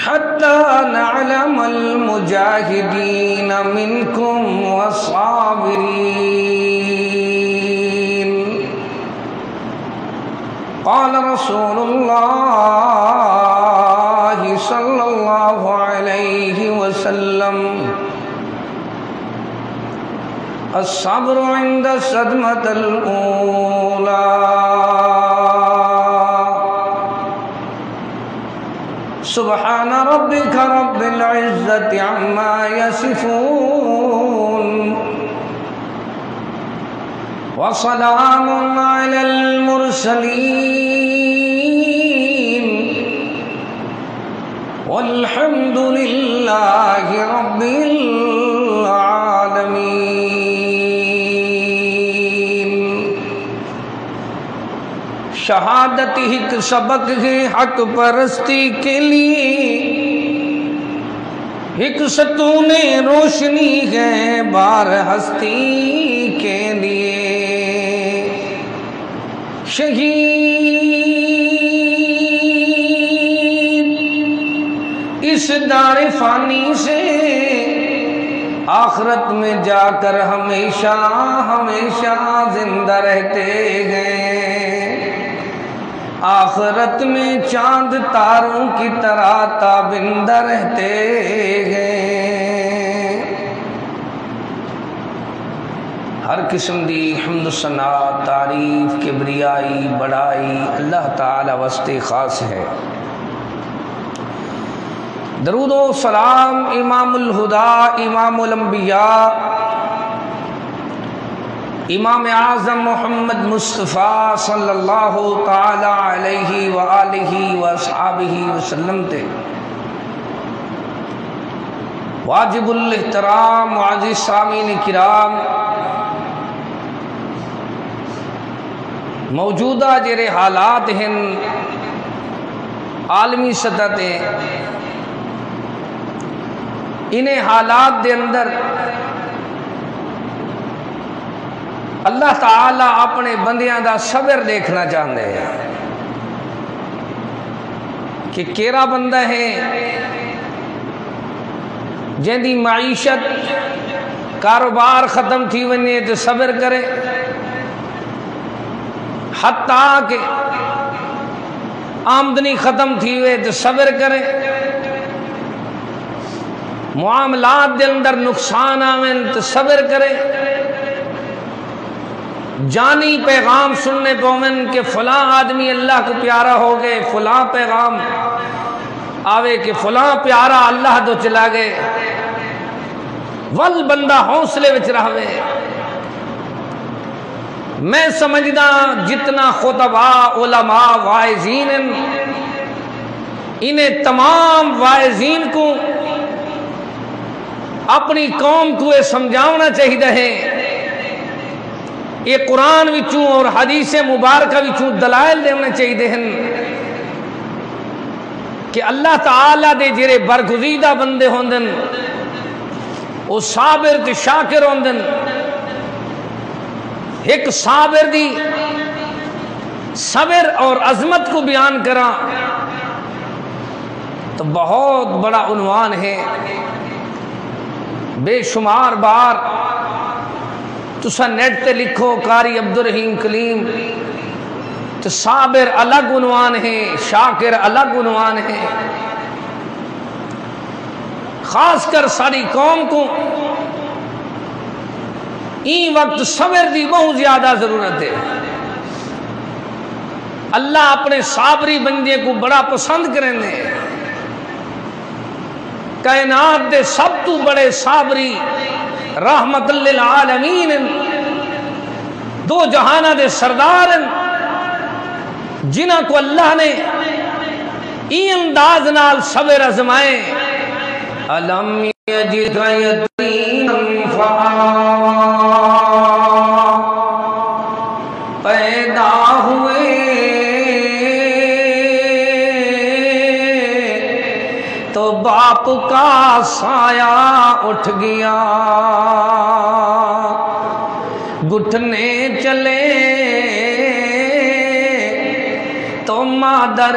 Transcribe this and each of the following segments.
حتى نعلم المجاهدين منكم والصابرين. قال رسول الله صلى الله عليه وسلم: الصبر عند الصدمة الأولى. سبحان ربك رب العزة عما يصفون وسلام على المرسلين والحمد لله رب العالمين. شہادت ایک سبق ہے حق پرستی کے لیے، ایک ستون روشنی ہے بار ہستی کے لیے. شہید اس دار فانی سے آخرت میں جا کر ہمیشہ ہمیشہ زندہ رہتے ہیں. آخرت میں چاند تاروں کی طرح تابندہ رہتے ہیں. ہر قسم دی حمد و ثنا تعریف کبریائی بڑائی اللہ تعالی واسطے خاص ہے. درود و سلام امام الہدا امام الانبیاء امام اعظم محمد مصطفیٰ صلی اللہ تعالی علیہ وآلہ وصحابہ وسلم تے. واجب الاحترام معزز سامعین کرام، موجودہ جڑے حالات ہیں عالمی سطح تے، انہیں حالات دے اندر اللہ تعالی اپنے بندیاں دا صبر دیکھنا چاہتے ہیں کہ کیڑا بندہ ہے جن دی معیشت کاروبار ختم تھی ونے تو صبر کرے، حتیٰ کہ آمدنی ختم تھی ہوئے تو صبر کرے، معاملات دے اندر نقصان آویں تو صبر کرے، جانی پیغام سننے پومن کہ فلاں آدمی اللہ کو پیارا ہو گئے، فلاں پیغام آوے کہ فلاں پیارا اللہ تو چلا گئے، ول بندہ حوصلے وچ رہوے. میں سمجھدا جتنا خطباء علماء واعظین انہیں تمام واعظین کو اپنی قوم کو یہ سمجھانا چاہیے ہے، یہ قرآن وچوں اور حدیث مبارکہ وچوں دلائل دینے چاہیے ہیں کہ اللہ تعالیٰ دے جڑے برگزیدہ بندے ہوندن وہ صابر تے شاکر ہوندن. ایک صابر دی صبر اور عظمت کو بیان کرا تو بہت بڑا عنوان ہے. بے شمار بار تسا نیٹ تے لکھو قاری عبدالرحیم کلیم تو صابر الگ عنوان ہے، شاکر الگ عنوان ہے. خاص کر ساری قوم کو این وقت صبر دی بہت زیادہ ضرورت ہے. اللہ اپنے صابری بندے کو بڑا پسند کریں دے. کائنات دے سب تو بڑے صابری رحمت للعالمین، دو جہانہ دے سردار، جنہاں کو اللہ نے این انداز نال صبر آزمائے. الم یجدک یتیما فآویٰ، پیدا ہوئے تو باپ کا سایہ اٹھ گیا، گھٹنے چلے تو مادر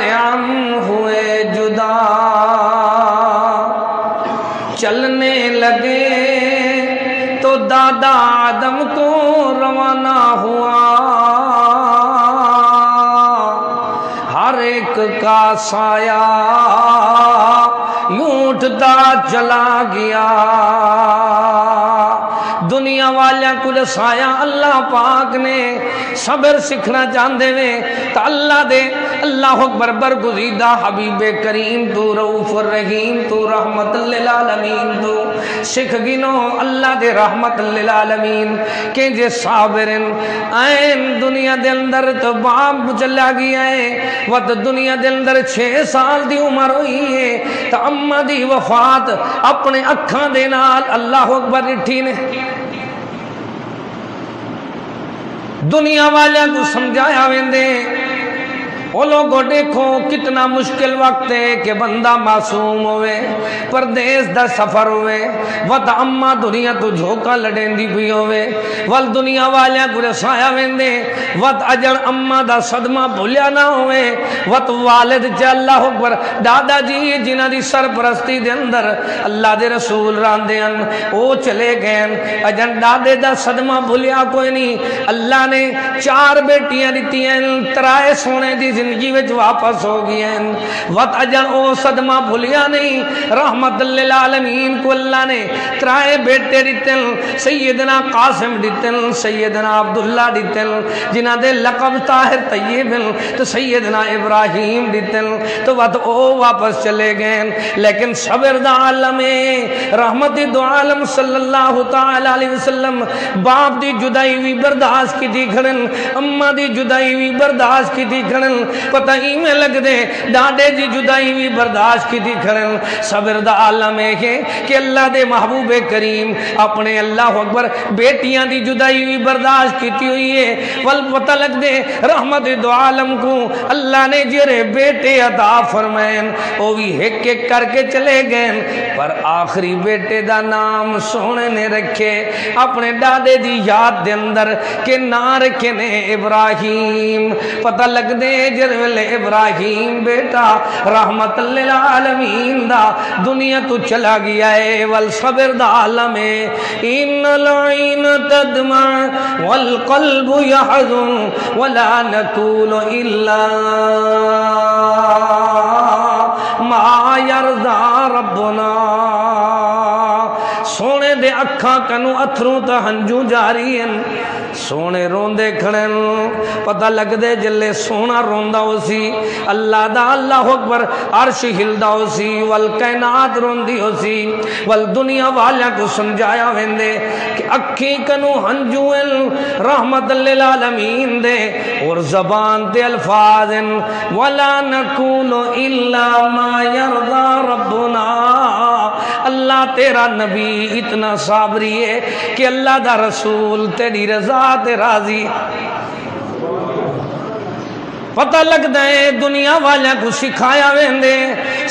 ہوئے جدا. دادا آدم کو روانہ ہوا، ہر ایک کا سایہ یوں اٹھتا چلا گیا۔ دنیا والیاں کو سایہ اللہ پاک نے صبر سکھنا چاہتے ہیں تو اللہ دے اللہ اکبر برگزیدہ حبیب کریم تو رؤوف الرحیم تو رحمت للعالمین تو سکھ گنو اللہ دے رحمت للعالمین کہ جے صابرن این دنیا دے اندر تو باپ چلا گیا ہے وقت دنیا دے اندر 6 سال دی عمر ہوئی ہے تو اماں دی وفات اپنے اکھاں دے نال اللہ اکبر رٹھی نے۔ دنیا والے کو سمجھایا ویندے وہ لوگوں دیکھو کتنا مشکل وقت ہے کہ بندہ معصوم ہوئے پردیس دا سفر ہوئے وط اماں دنیا تو جھوکا لڑیں دی بھی ہوئے وال دنیا والیاں کو رسایا ویندے وط اجر اماں دا صدمہ بھولیا نہ ہوئے وط والد چا اللہ اکبر دادا جی جنہ دی سرپرستی دے اندر اللہ دے رسول راندے ان وہ چلے گئے اجر دادے دا صدمہ بھولیا کوئی نہیں۔ اللہ نے 4 بیٹیاں دیتی ہیں 3 سونے دی زندگی وچ واپس ہو گئی ہیں وقت اجن او صدمہ بھولیا نہیں۔ رحمت للعالمین کو اللہ نے 3 بیٹے دیتن سیدنا قاسم دیتن سیدنا عبداللہ دیتن جنہ دے لقب طاہر طیب تو سیدنا ابراہیم دیتن تو وقت او واپس چلے گئے لیکن صبر دا عالم رحمت دو عالم صلی اللہ تعالی علیہ وسلم باپ دی جدائی بھی برداشت کی تھی کھڑن اماں دی جدائی بھی برداشت کی تھی کھڑن پتہ ہی میں لگ دے ڈاڈے جی جدائی بھی برداشت کی تھی کھڑن۔ صبر دا عالم ہے کہ اللہ دے محبوب کریم اپنے اللہ اکبر بیٹیاں دی جدائی بھی برداشت کی تھی ہوئی ہے ول پتہ لگ دے رحمت دو عالم کو اللہ نے جرے بیٹے عطا فرمائن وہ بھی ایک ایک کر کے چلے گئے پر آخری بیٹے دا نام سونے نے رکھے اپنے ڈاڈے دی یاد دے اندر کہ نہ رکھے نے ابراہیم۔ پتہ لگ دے جرول ابراہیم بیٹا رحمت للعالمین دا دنیا تو چلا گیا ہے والصبر دا عالم ہے۔ ان العین تدمع والقلب يحزن ولا نقول الا ما يرضى ربنا۔ سونے دے اکھاں کنو اتھروں تا ہنجو جاری ہیں سونے روندے کھڑن پتہ لگ دے جلے سونا روندا ہو سی اللہ دا اللہ اکبر عرش ہلدا ہو سی والکائنات روندی ہو سی والدنیا والیاں کو سمجھایا ویندے کہ اکھی کنو ہنجوئن رحمت للعالمین دے اور زبان تے الفاظ ولا نقول الا ما يرضى ربنا۔ اللہ تیرا نبی اتنا صابری ہے کہ اللہ دا رسول تیری رضا تے راضی۔ پتہ لگتا ہے دنیا والیاں کو سکھایا ویندے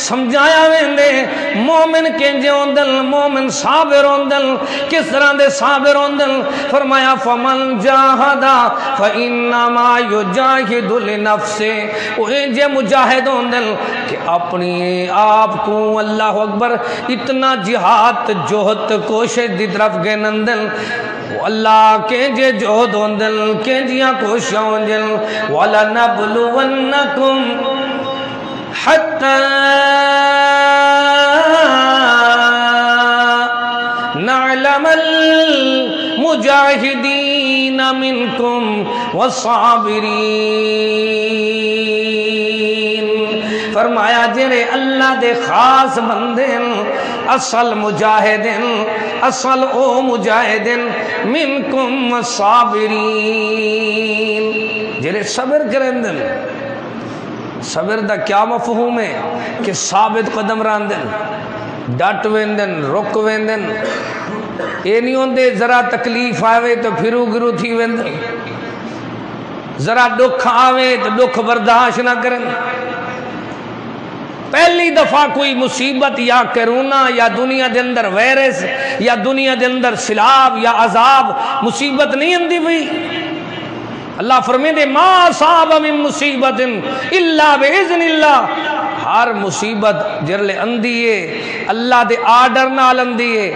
سمجھایا ویندے مومن کینجے ہوندل مومن صابر ہوندل کس طرح دے صابر ہوندل فرمایا فمن جاہدا فإنما یجاہد لنفسے وہ جے مجاہد ہوندل کہ اپنی آپ کو اللہ اکبر اتنا جہاد جوہد کوشش دی طرف گئے نندل اللہ کینجے جوہد ہوندل کینجیاں کوششاں ہوندل وَلَنَبْلُوَنَّكُمْ حَتَّى نَعْلَمَ الْمُجَاهِدِينَ مِنْكُمْ وَالصَّابِرِينَ۔ فرمایا جرے اللہ دے خاص بندن اصل مجاہدن اصل او مجاہدن منکم والصابرین جرے صبر کرندن۔ صبر دا کیا مفہوم ہے کہ ثابت قدم راندن ڈٹ ویندن رک ویندن اے نہیں ہوندے ذرا تکلیف آوے تو پھرو گرو تھی ویندن ذرا دکھ آوے تو دکھ برداشت نہ کرن۔ پہلی دفعہ کوئی مصیبت یا کرونا یا دنیا دے اندر وائرس یا دنیا دے اندر سیلاب یا عذاب مصیبت نہیں اندی ہوئی۔ اللہ فرمائے دے ما اصاب من مصیبت الا باذن اللہ۔ ہر مصیبت جرلے اندی ہے اللہ دے آرڈر نال اندی ہے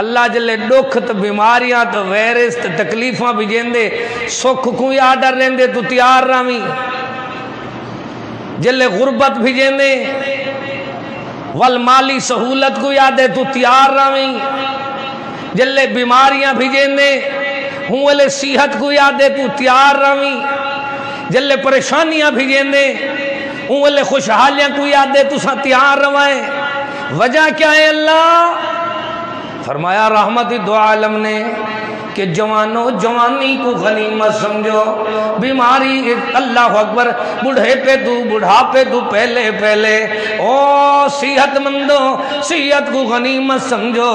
اللہ جلے دکھ تو بیماریاں تو وائرس تو تکلیفاں بھی جیندے سکھ کو یاد رہندے تو تیار رامی جلے غربت بھی جیندے والمالی سہولت کو یاد ہے تو تیار رامی جلے بیماریاں بھی جیندے ہوں والے صحت کو یاد ہے تو تیار رامی جلے پریشانیاں بھی جیندے ہوں والے خوشحالیاں کو یاد ہے تو سا تیار روائیں وجہ کیا ہے اللہ فرمایا رحمت دو عالم نے کہ جوانوں جوانی کو غنیمت سمجھو بیماری اللہ اکبر بڑھے پہ دو بڑھا پہ دو پہلے پہلے او صحت مندوں صحت کو غنیمت سمجھو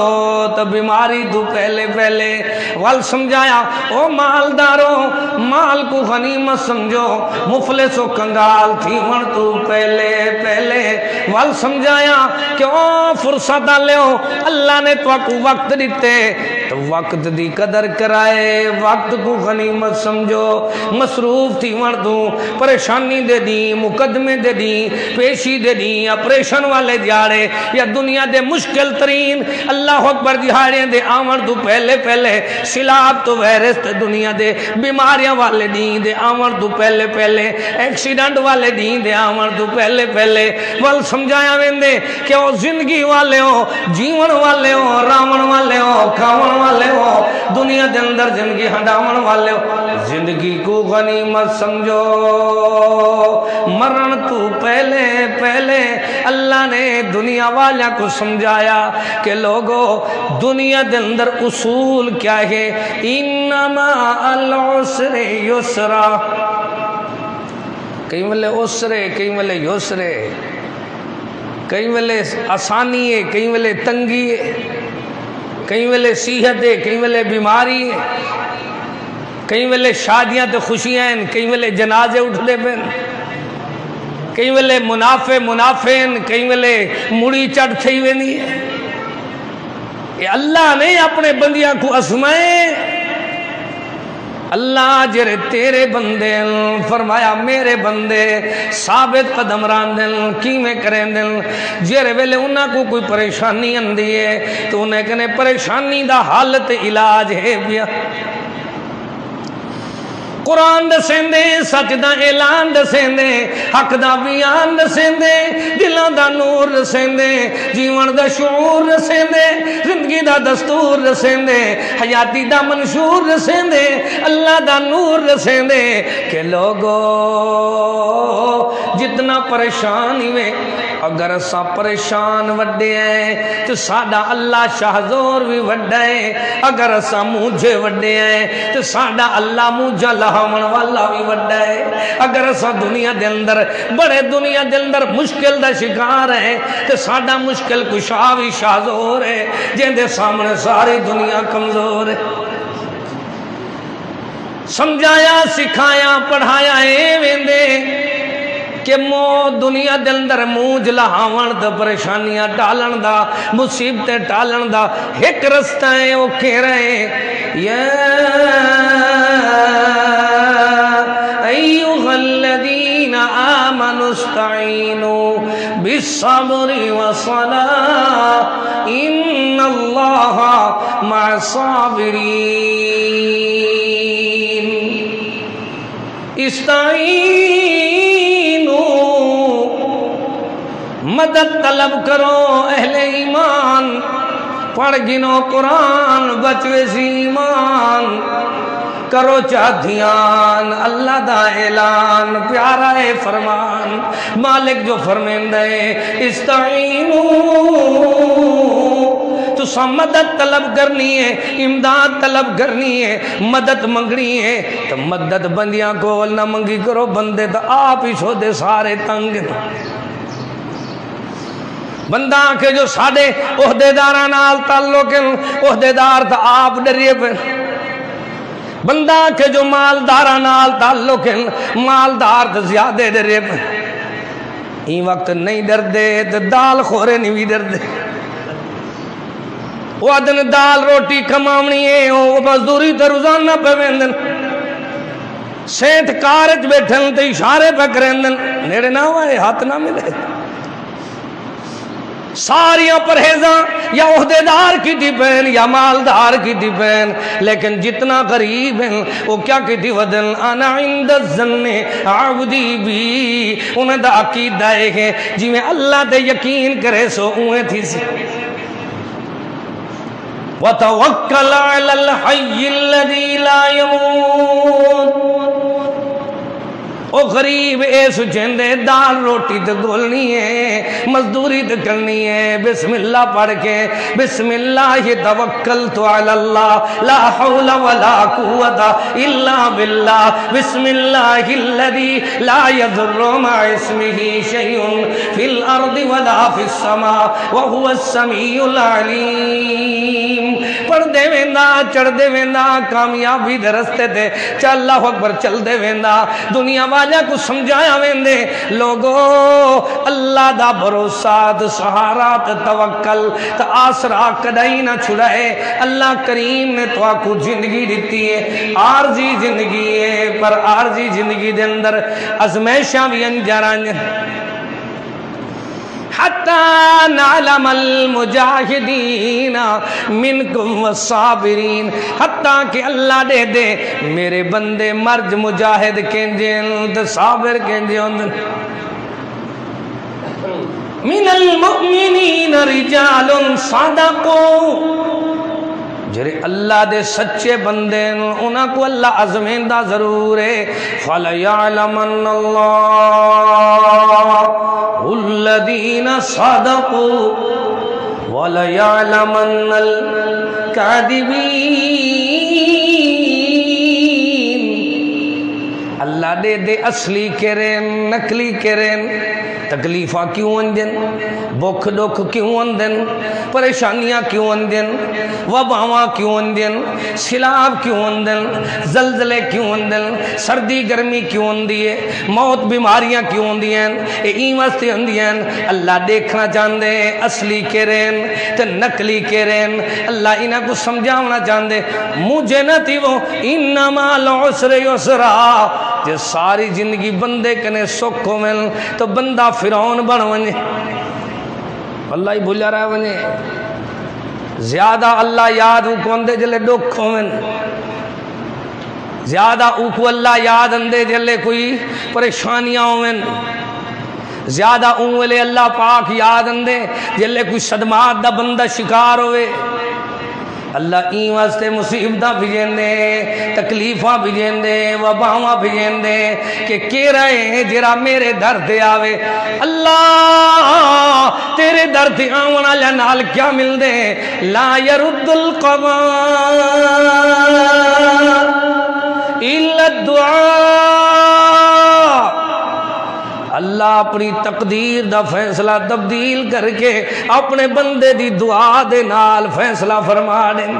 تو بیماری دو پہلے پہلے وال سمجھایا او مالداروں مال کو غنیمت سمجھو مفلس و کنگال تھی من تو پہلے پہلے وال سمجھایا کہ او فرصت لیو اللہ نے تو کو وقت دیتے تو وقت دی قدر کرائے وقت کو غنیمت سمجھو مصروف تھی مردوں پریشانی دے دی مقدمے دے دی پیشی دے دی اپریشن والے دیارے یا دنیا دے مشکل ترین اللہ اکبر دیارے دے آمر دو پہلے پہلے سلاب تو ویرس تے دنیا دے بیماریاں والے دین دے آمر دو پہلے پہلے ایکسیڈنٹ والے دین دے آمر دو پہلے پہلے وال سمجھایا ویندے کہ وہ زندگی والے ہو جیون والے ہو رامن والے ہو کھاون والے ہو دنیا دے اندر زندگی ہنڈاون والے ہو زندگی کو غنیمت سمجھو مرن تو پہلے پہلے اللہ نے دنیا والا کو سمجھایا کہ لوگو دنیا دے اندر اصول کیا ہے انما العسر یسرا کئی ملے عسرے کئی ملے یسرے کئی ملے آسانی ہے کئی ملے تنگی ہے کئی ویلے صحت ہے کئی ویلے بیماری ہے کئی ویلے شادیاں تے خوشیاں ہیں کئی ویلے جنازے اٹھ دے پین کئی ویلے منافع کئی ویلے مڑی چڑھ تھی وینی ہے یہ اللہ نے اپنے بندیاں کو اسمائے اللہ جرے تیرے بندے فرمایا میرے بندے ثابت قدم ران دل کی میں کریں دل جرے ویلے انہاں کو کوئی پریشانی اندی ہے تو انہیں کہنے پریشانی دا حالت علاج ہے بیا قرآن دسیں دے سچ دا اعلان دسیں دے حق دا بیان دسیں دے دلان دا نور دسیں دے جیون دا شعور دسیں دے زندگی دا دستور دسیں دے حیاتی دا منشور دسیں دے اللہ دا نور دسیں دے کہ لوگو جتنا پریشانی میں اگر سا پریشان وڈے ہیں تو ساڑا اللہ شہزور بھی وڈے ہیں اگر سا مجھے وڈے ہیں تو ساڑا اللہ مجھے لہمن والا بھی وڈے ہیں اگر سا دنیا دے اندر بڑے دنیا دے اندر مشکل دا شکار ہے تو ساڑا مشکل کشا بھی شہزور ہے جن دے سامنے ساری دنیا کمزور ہے سمجھایا سکھایا پڑھایا اے ویندے کہ مو دنیا دے اندر موج لہاون دا پریشانیاں ٹالن دا مصیبتیں ٹالن دا ایک رستہ ہے وہ کہہ رہے یا ایوہ الذین آمنوا استعینوا بالصبر والصلاة ان اللہ مع الصابرین مدد طلب کرو اہل ایمان پڑھ گنو قرآن بچوے سی ایمان کرو چاہدیان اللہ دا اعلان پیارا ہے فرمان مالک جو فرمیندہ ہے استعینو تو سا مدد طلب کرنی ہے امداد طلب کرنی ہے مدد منگنی ہے تو مدد بندیاں کو نہ منگی کرو بندے تو آپ ہی چھو دے سارے تنگ بندہ کے جو ساڑے عہدیداران آل تعلق عہدیدار تا آپ ڈریے پہ بندہ کے جو مالداران آل تعلق مالدار تا زیادہ ڈریے پہ این وقت نہیں ڈر دے تو دال خورے نہیں بھی ڈر دے وہ ادن دال روٹی کمامنی ہے وہ مزدوری تا روزانہ پہ ویندن سینٹ کارج بیٹھن تے اشارے پہ کرندن نیڑے نہ ہوئے ہاتھ نہ ملے ساریاں پرہیزاں یا عہدیدار کی دی بین یا مالدار کی دی بین، لیکن جتنا غریب ہیں وہ کیا کی دی ودن انا عند الظن عبدی بھی، انہیں دا عقیدہ ہے جی میں اللہ دے یقین کرے سو اوہیں تھی سی۔ وَتَوَكَّلْ عَلَى الْحَيِّ الَّذِي لَا يَمُوتُ، او غریب اے سجندے دال روٹی تے گولنی ہے، مزدوری تے کرنی ہے، بسم اللہ پڑھ کے بسم اللہ توکلت علی اللہ لا حول ولا قوت الا باللہ، بسم اللہ الذی لا یضر مع اسمہ شیء فی الارض ولا فی السماء وہو السمیع العلیم۔ پڑھ دے ویندہ چڑھ دے ویندہ کامیابی دے رستے تے چل اللہ اکبر چل دے ویندہ، دنیا واجہ کو سمجھایا ویندے لوگو اللہ دا بھروسہ تے سہارا تے توکل تے آسرا کدائی نہ چھڑائے۔ اللہ کریم نے تو آکو زندگی دیتی ہے، عارضی زندگی ہے، پر عارضی زندگی دے اندر ازمیشاں بھی انجاران حتی نعلم المجاہدین منکم والصابرین، حتیٰ کہ اللہ دے دے میرے بندے مرج مجاہد کینجیں تے صابر کینجیں۔ من المؤمنین رجال صدقوا، جرے اللہ دے سچے بندے انہاں کو اللہ عزمندہ ضرور ہے۔ فَلَيَعْلَمَنَّ اللَّهُ الَّذِينَ صَدَقُوا وَلَيَعْلَمَنَّ الْكَاذِبِينَ، اللہ دے دے اصلی کریں نقلی کریں، تکلیفہ کیوں اندن، بکھ دکھ کیوں اندن، پریشانیاں کیوں اندن، وباواں کیوں اندن، سیلاب کیوں اندن، زلزلے کیوں اندن، سردی گرمی کیوں اندیے، موت بیماریاں کیوں اندیاں، واسطے اندیاں۔ اللہ دیکھنا چاندے اصلی کریں تے نقلی کریں، اللہ انہاں کو سمجھاونا چاندے مجھے نہ تھی وہ انما العسر یسرا، جے ساری زندگی بندے کنے سکھ ہومن تو بندہ فرعون بن ونے، اللہ ہی بھولا رہا ونے، زیادہ اللہ یاد اوکو اندے جلے دکھ ہومن، زیادہ اوکو اللہ یاد اندے جلے کوئی پریشانیاں ہومن، زیادہ اونوے اللہ پاک یاد اندے جلے کوئی صدمات دا بندہ شکار ہوئے۔ اللہ این واسطے مصیبتاں بھیجیں دے، تکلیفاں بھیجیں دے، وباواں بھیجیں دے کہ کہہ رہے ہیں جرا میرے در دے آوے۔ اللہ تیرے در دے آونا لنال کیا مل دے، لا يرد القضاء الا الدعاء، اللہ اپنی تقدیر دا فیصلہ تبدیل کر کے اپنے بندے دی دعا دے نال فیصلہ فرما دیں۔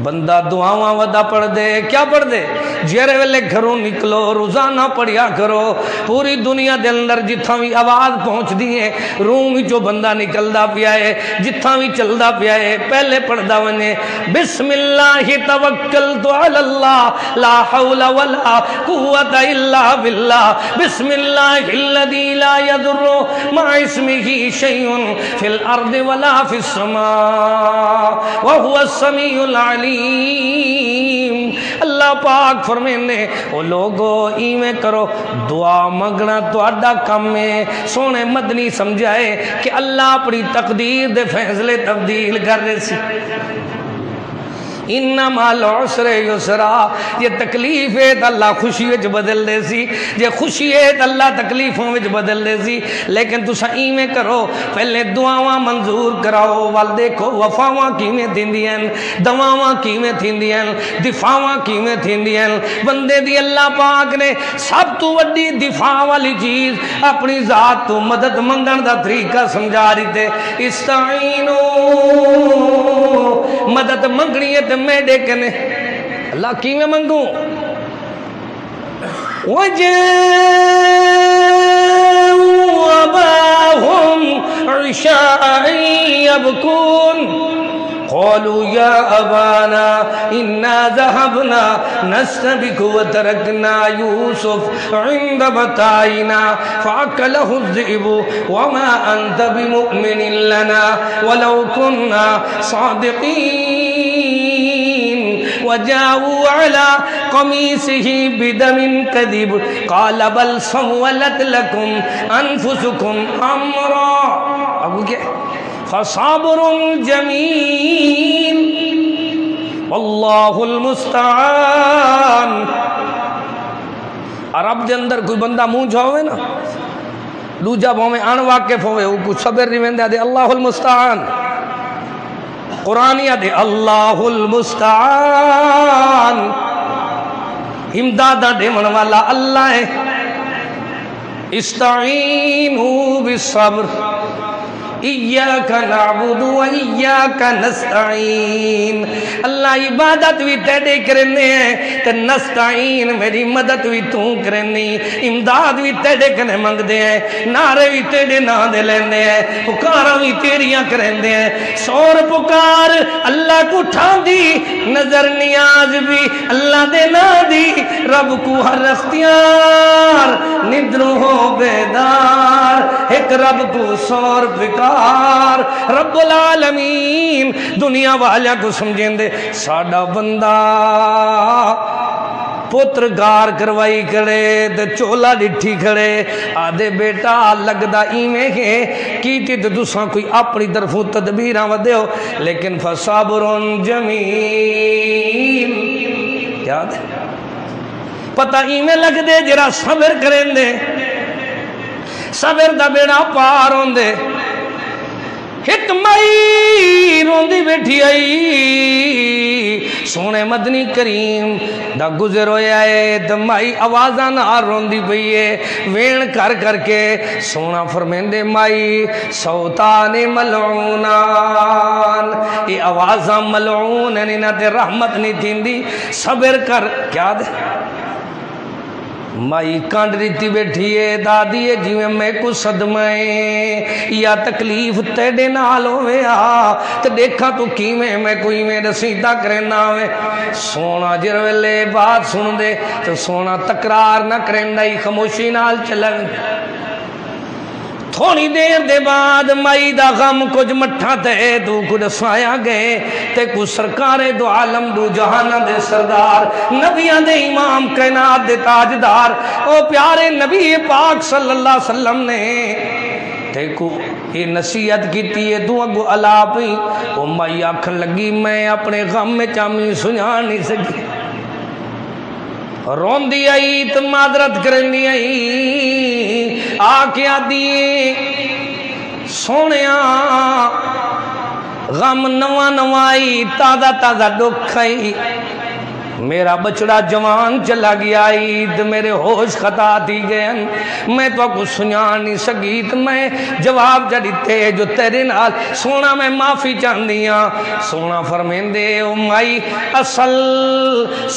بندہ دعاواں ودا پڑھ دے، کیا پڑھ دے؟ جیرے ویلے گھروں نکلو روزانہ پڑھیا کرو، پوری دنیا دے اندر جتھاں بھی آواز پہنچ دی ہے روم جو بندہ نکلدا پیا ہے، جتھاں بھی چلدا پیا ہے پہلے پڑھدا ونے بسم اللہ توکلت علی اللہ لا حول ولا قوت الا باللہ، بسم اللہ الذی لا یضر مع اسمہ شیء فی الارض ولا فی السماء وہو السمیع العلیم۔ اللہ پاک فرمیندے او لوگو ایویں کرو، دعا منگنا تو اڈا کم ہے۔ سونے مدنی سمجھائے کہ اللہ اپنی تقدیر دے فیصلے تبدیل کر رہے سی۔ انما العسر یسرا، یہ تکلیف ہے تو اللہ خوشی وچ بدل دے سی، یہ خوشی ہے تو اللہ تکلیفوں وچ بدل دے سی۔ لیکن تساں ایویں کرو، پہلے دعاواں منظور کراؤ، وال دیکھو وفاواں کیویں تھیندیاں، دعاواں کیویں تھیندیاں، دفاعاں کیویں تھیندیاں۔ بندے دی اللہ پاک نے سب تو وڈی دفاع والی چیز اپنی ذات تو مدد منگن دا طریقہ سمجھا دیتے۔ استعینوا، مدد منگنی ہے میں دیکھنے اللہ کی میں منگوں۔ وَجَاءُوا أَبَاهُمْ عِشَاءً يَبْكُونَ، قالوا يا أبانا إنا ذهبنا نستبق وتركنا يوسف عند متاعنا فأكله الذئب وما أنت بمؤمن لنا ولو كنا صادقين وجاءوا على قميصه بدم كذب قال بل سولت لكم أنفسكم أمرا ابو کیا فصابر جمیل واللہ المستعان. عرب دے اندر کوئی بندہ مونجھا ہوئے نا دوجہ بہمیں ان واقف ہوئے وہ کچھ صبر ریوندہ دے اللہ المستعان. قرآنیہ دے اللہ المستعان امدادہ دے من والا اللہ ہے. استعینوا بالصبر ایاک نعبد و ایاک نستعین. اللہ عبادت بھی تیرے کرنے ہیں تے نستعین میری مدد بھی تو کرنی امداد بھی تیرے کنے منگ دے ہیں نعرے بھی تیرے نا دے لیندے ہیں پکارا بھی تیریاں کرندے ہیں. سور پکار اللہ کو ٹھان دی نظر نیاز بھی اللہ دے نا دی رب کو ہر اختیار ندروں ہو بیدار ایک رب کو سور پکار رب العالمین. دنیا والیاں کو سمجھیں دے ساڑا بندہ پتر گار کروائی کرے دے چولا ڈٹھی کھڑے آدھے بیٹا لگدا ایمیں ہے کیتی تو دوسرا کوئی اپنی طرفوں تدبیراں ودے ہو لیکن فصابر جمیل کیا دے پتہ ایمیں لگ دے جرا صبر کریں دے صبر دا بیڑا پار ہوں دے. ایک مائی روندی بیٹھی آئی سونے مدنی کریم دا گزر ہویا ہے تو مائی آوازاں نہ روندی پئیے وین کر کر کے سونا فرمیندے مائی سوتان ملعونان یہ آوازاں ملعون ہے نہ تے رحمت نہیں تھیندی صبر کر کیا دے. مائی کانڈ ریتی بیٹھی ہے دادی ہے جی میں کو صدمائیں یا تکلیف تیڑے نال ہوئے تو دیکھا تو کیویں میں کوئی میں رسیدہ کرنا ہوئے. سونا جرویلے بات سن دے تو سونا تکرار نہ کرنا ہی خاموشی نال چلن. تھوڑی دیر دے بعد مائی دا غم کچھ مٹھا تے تو کچھ سایا گئے تے کچھ سرکار دو عالم دو جہانہ دے سردار نبیان دے امام کائنات دے تاجدار او پیارے نبی پاک صلی اللہ علیہ وسلم نے تے کو یہ نصیحت کی تیئے تو اگو علاپی او مائی آکھن لگی میں اپنے غم میں چامی سنیا نہیں سکی رون دی آئی تو معذرت کرنی آئی آکیا دیئے سونیا غم نوا نوائی تازہ تازہ دکھائی میرا بچڑا جوان چلا گیا عید میرے ہوش خطا تھی گئے میں تو کو سنیا نہیں سکی تو میں جواب جڑیتے جو تیرے نال سونا میں معافی چاندیاں سونا فرمیندے او مائی اصل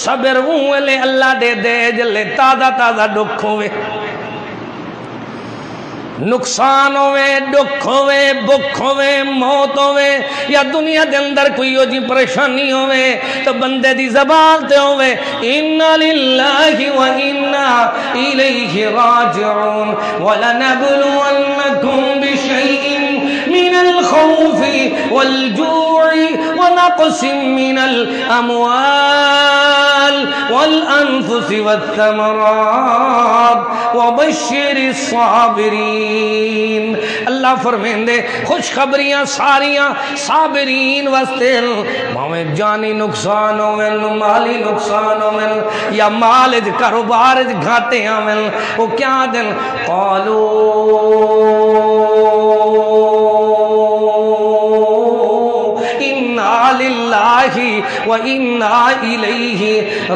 صبر ہوں لے اللہ دے دے جلے تازہ تازہ دکھ ہوئے نقصان ہوئے دکھ ہوئے بکھ ہوئے موت ہوئے یا دنیا دے اندر کوئی ہو جی پریشانی ہوئے تو بندے دی زبان تے ہوئے اِنَّا لِلَّهِ وَإِنَّا إِلَيْهِ رَاجِعُونَ وَلَنَبْلُوَنَّكُمْ بِشَيْءٍ مِّنَ الْخَوْفِ وَالْجُوعِ وَنَقْصٍ مِّنَ الْأَمْوَالِ وَالْأَنفُسِ وَالثَّمَرَاتِ وَبَشِّرِ الصَّابِرِينَ. اللہ فرمیندے خوشخبریاں ساریاں صابرین واسطے ہمیں جانی نقصان ہوئے مالی نقصان ہوئے یا مال کاروبار گھاٹے ہوئے وہ کیا دن قالو اِنَّا لِلَّهِ وَإِنَّا إِلَيْهِ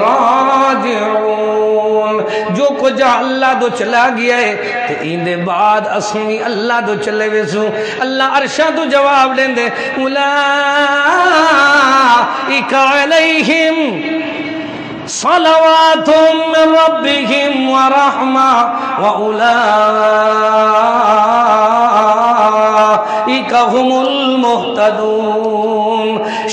راجعون. جو کچھ اللہ دو چلا گیا ہے تو اندے بعد اسمی اللہ دو چلے ویسو اللہ عرشہ تو جواب لیں دے اولئک علیہم صلوات من ربهم ورحمہ وأولئک هم المہتدون.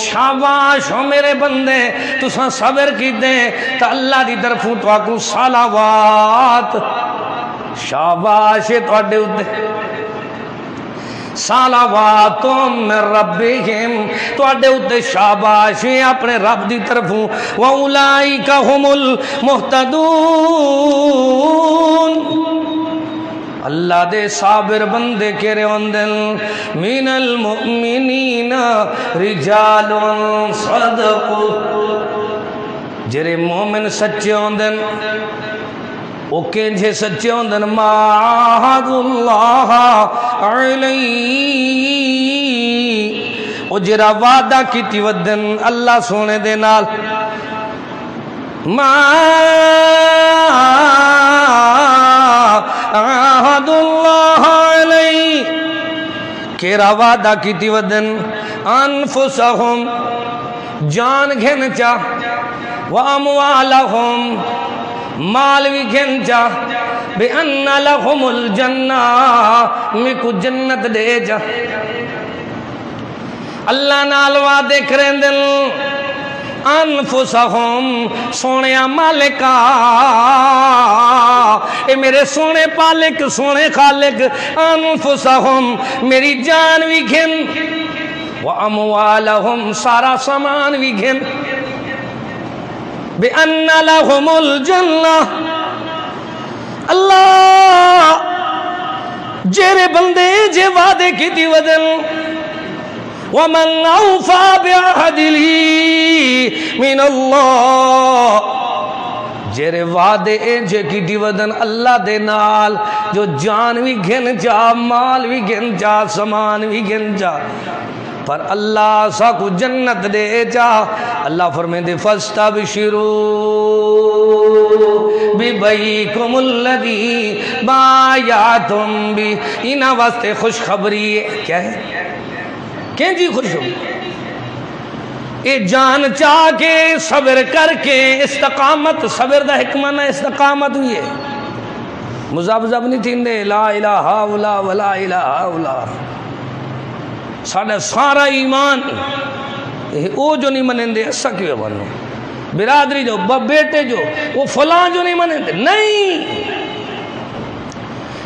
شاباش ہو میرے بندے تساں صبر کی دے تا اللہ دی طرفوں تو آکوں صلوات شاباش تواڈے اُتے صلواتم من ربہم تواڈے اُتے شاباش اپنے رب دی طرفوں واولئک هم المہتدون اللہ دے صابر بندے کہرے ہوندن من المؤمنین رجال صدقوا جرے مومن سچے ہوندن او کینجھے سچے ہوندن ما عاہد اللہ علیہ او جرا وعدہ کیتی ودن اللہ سونے دے نال ما عاہد اللہ علیہ کیرا وعدہ کیتی ودن انفسہم جان گھن چاہ واموالہم مال بھی گھن چاہ بے ان لہم الجنہ میں کو جنت دے جا اللہ نال وعدے کریں دل انفسہم سونے مالکا اے میرے سونے پالک سونے خالق انفسہم میری جان بھی گھن واموالہم سارا سامان بھی گھن بِأَنَّ لَهُمُ الْجَنَّةِ اللہ جیرے بندے جے وعدے کی دی ودن وَمَنْ أَوْفَى بِعَهْدِهِ مِنَ اللَّهِ جیرے وعدے جے کی دی ودن اللہ دے نال جو جان بھی گھن جا مال بھی گھن جا سامان بھی گھن جا پر اللہ سا کو جنت دے جا اللہ فرمائے دے فَاسْتَبْشِرُوا بِبَيْكُمُ الَّذِي بَایَعْتُمْ بِهِ انہا واسطے خوشخبری ہے کیا ہے کہیں جی خوشخبری اے جان چاہ کے صبر کر کے استقامت صبر دا حکمہ استقامت ہوئی ہے مزابزب نہیں تھین دے لا الہ الا ولا الہ الا ساڑھا سارا ایمان او جو نہیں منیں دے ایسا کیوں بنو برادری جو بیٹے جو وہ فلان جو نہیں منیں دے نہیں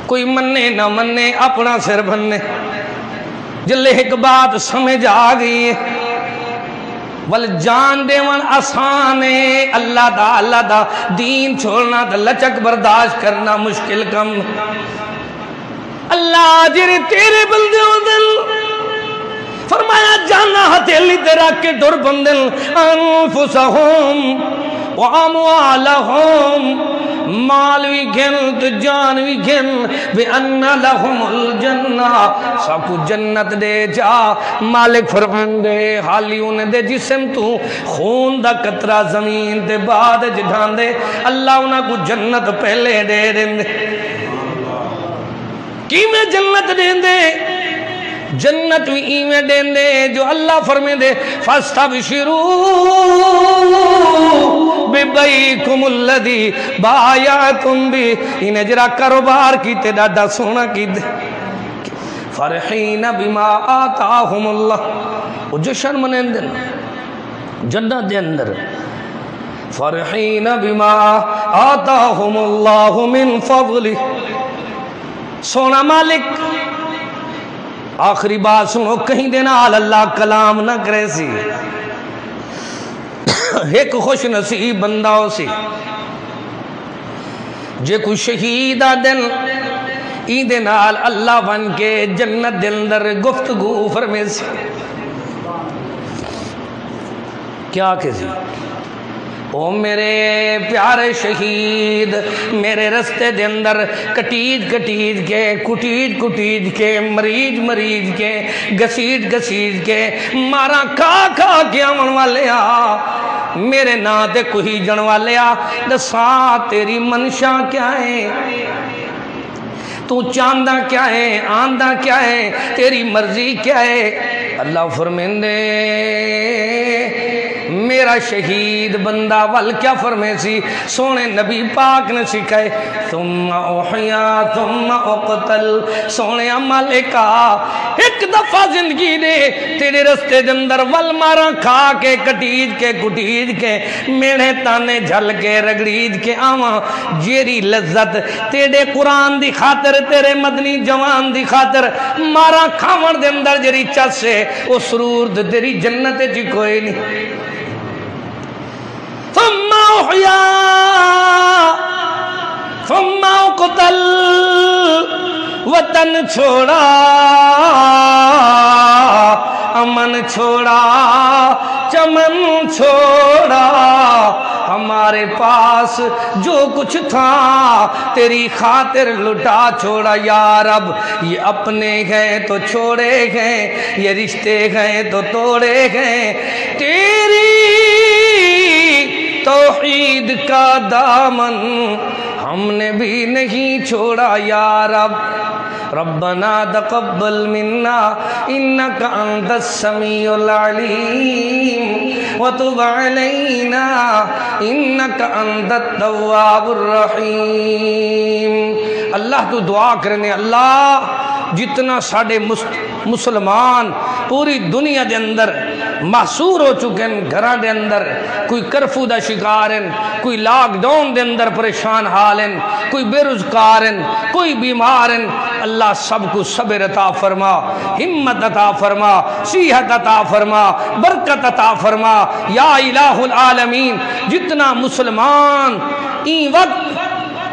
کوئی مننے نہ مننے اپنا سر بننے جلے ایک بات سمجھ آگئی ہے ول جان دیوان آسان ہے اللہ دا دین چھوڑنا دا لچک برداشت کرنا مشکل کم اللہ جرے تیرے بندے ہو دل فرمایا جانا ہتھیلی تیرا کے در بندن انفسہم واموالہم مال بھی گھن تو جان بھی گھن بِأَنَّ لَهُمُ الْجَنَّةِ ساکو جنت دے جا مالک فرمان دے حالی انہیں دے جسم تو خون دا قطرہ زمین دے بعد جڑھان دے اللہ انہاں کو جنت پہلے دے دیں دے کی میں جنت دیں دے جنت بھی ایمیں دیں دے جو اللہ فرمے دے فَاسْتَبْشِرُوا بِبَيْكُمُ الَّذِي بَایَعْتُمْ بِهِ انہیں جرا کاروبار کیتے ڈاڈا سونا کی دے فَرْحِينَ بِمَا آتَاهُمُ اللَّهُ وہ جشن منیں دن جنت دے اندر فَرْحِينَ بِمَا آتَاهُمُ اللَّهُ مِنْ فَضْلِهِ سونا مالک آخری بات سنو کہیں دینا اللہ کلام نہ کرے سی ایک خوش نصیب بندہ ہو سی جے کوئی شہید آدن این نال اللہ بن کے جنت دل اندر گفتگو فرمے سی کیا کسی او میرے پیارے شہید میرے رستے دے اندر کٹیج کٹیج کے کٹیج کٹیج کے مریج مریج کے گسیج گسیج کے مارا کھا کھا کے آمن والے آ میرے نا تے کوئی جن والے آ دسا تیری منشا کیا ہے تو چاندہ کیا ہے آندہ کیا ہے تیری مرضی کیا ہے اللہ فرمیندے میرا شہید بندہ ول کیا فرمے سی سونے نبی پاک نے سکھائے ثم احیا ثم اقتل سونے مالکا ایک دفعہ زندگی دے تیرے رستے دے اندر ول مارا کھا کے کٹیج کے گٹیج کے میڑے تانے جھل کے رگڑیج کے آواں جیری لذت تیرے قرآن دی خاطر تیرے مدنی جوان دی خاطر مارا کھاون دے اندر جیری چس ہے وہ سرور دے تیری جنت جی کوئی نہیں ثم احیا ثم اقتل وطن چھوڑا امن چھوڑا چمن چھوڑا ہمارے پاس جو کچھ تھا تیری خاطر لٹا چھوڑا یا رب یہ اپنے گئے تو چھوڑے گئے یہ رشتے گئے تو توڑے گئے تیری توحید کا دامن ہم نے بھی نہیں چھوڑا یا رب ربنا تقبل منا انك انت السميع العليم وتب علينا انك انت التواب الرحيم اللہ تو دعا کرنے اللہ جتنا ساڑھے مسلمان پوری دنیا دے اندر محصور ہو چکے ہیں گھران دے اندر کوئی کرفو دا شکار ہیں کوئی لاک ڈاؤن دے اندر پریشان حال ہیں کوئی بے روزگار ہیں کوئی بیمار ہیں اللہ سب کو صبر عطا فرما ہمت عطا فرما صحت عطا فرما برکت عطا فرما یا الہ العالمین جتنا مسلمان این وقت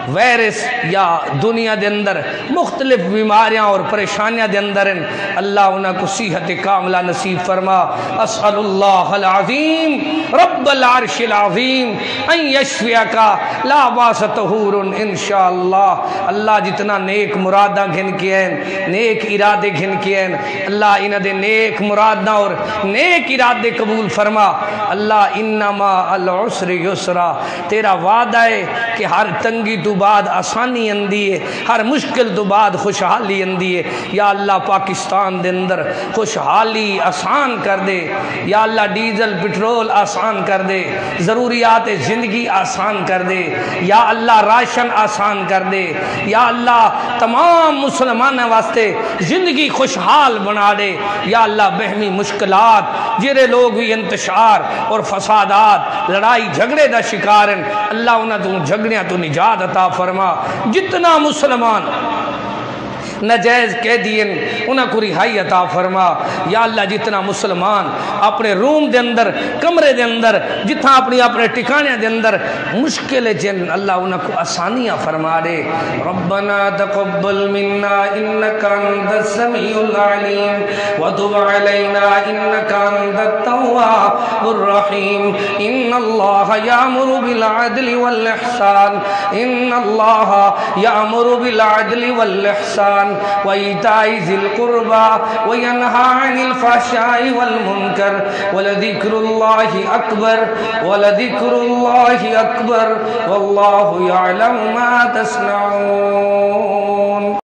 ویرس یا دنیا دے اندر مختلف بیماریاں اور پریشانیاں دے اندر ہیں اللہ انہاں کو صحت کاملہ نصیب فرما اسأل اللہ العظیم رب العرش العظیم ان یشفیکا لا باس طہور انشاءاللہ اللہ جتنا نیک مرادہ گھن کیے ہیں نیک ارادے گھن کیے ہیں اللہ انہ دے نیک مرادہ اور نیک ارادے قبول فرما اللہ انما العسر یسرا تیرا وعدہ ہے کہ ہر تنگی تو بعد آسانی اندی ہے ہر مشکل تو بعد خوشحالی اندی ہے یا اللہ پاکستان دے اندر خوشحالی آسان کر دے یا اللہ ڈیزل پٹرول آسان کر دے ضروریات زندگی آسان کر دے یا اللہ راشن آسان کر دے یا اللہ تمام مسلمان واسطے زندگی خوشحال بنا دے یا اللہ بہمی مشکلات جیرے لوگ بھی انتشار اور فسادات لڑائی جھگڑے دا شکار ہیں اللہ انہاں تو جھگڑیاں تو نجات عطا فرما جتنا مسلمان نجائز کہہ دین انہاں کو رہائی عطا فرما یا اللہ جتنا مسلمان اپنے روم دے اندر کمرے دے اندر جتنا اپنے ٹکانے دے اندر مشکل جن اللہ انہاں کو آسانیاں فرما دے ربنا تقبل منا انك انت السميع العليم وتب علينا انك انت التواب الرحيم ان الله يأمر بالعدل والإحسان ان الله يأمر بالعدل والإحسان وإيتاء ذي القربى وينهى عن الفحشاء والمنكر ولذكر الله أكبر والله يعلم ما تصنعون